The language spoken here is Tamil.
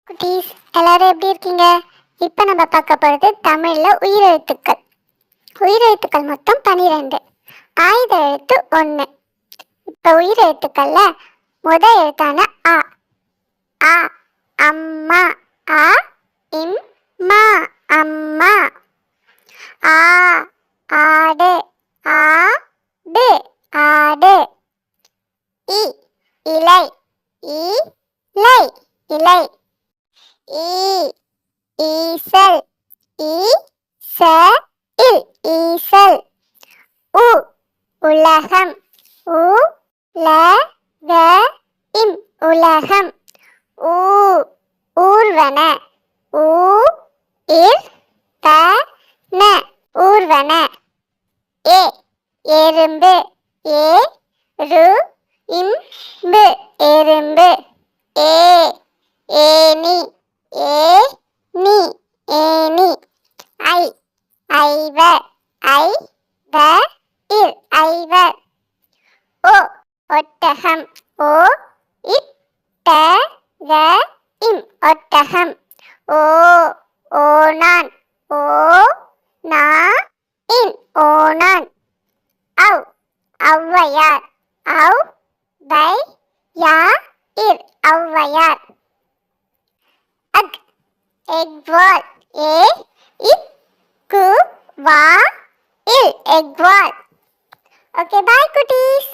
குட்டீஸ் எல்லாரும் எப்படி இருக்கீங்க? இப்போ நம்ம பார்க்க போகிறது தமிழில் உயிரெழுத்துக்கள். உயிரெழுத்துக்கள் மொத்தம் 12. ஆயுத எழுத்து 1. இப்போ உயிரெழுத்துக்களில் முதல் எழுத்தான ஆ. ஆ அம்மா. ஆ இம் மா அம்மா. ஆ ஆடு. ஆ டு ஆடு. இ இலை. இ லை இலை. ஈ ஈசல். ஈ ச இல் ஈசல். உ உலகம். உ ல க இம் உலகம். ஊ ஊர்வன. ஊ இர் த ந ஊர்வன. ஏ எறும்பு. ஏ ரு இம் பு எறும்பு. ஏ ஏனி. ஏ நீ ஏனி. ஐ ஐவர். ஐ வ இர் ஐவர். ஓ ஒட்டகம். ஓ இட் ட க இம் ஒட்டகம். ஓ ஓணான். ஓ நா இன் ஓணான். ஔ ஔவையார். ஔ வை யா இர் ஔவையார். அக் எக்வால். ஏ இக் கு வா இல் எக்வால். ஓகே, பாய் குட்டீஸ்.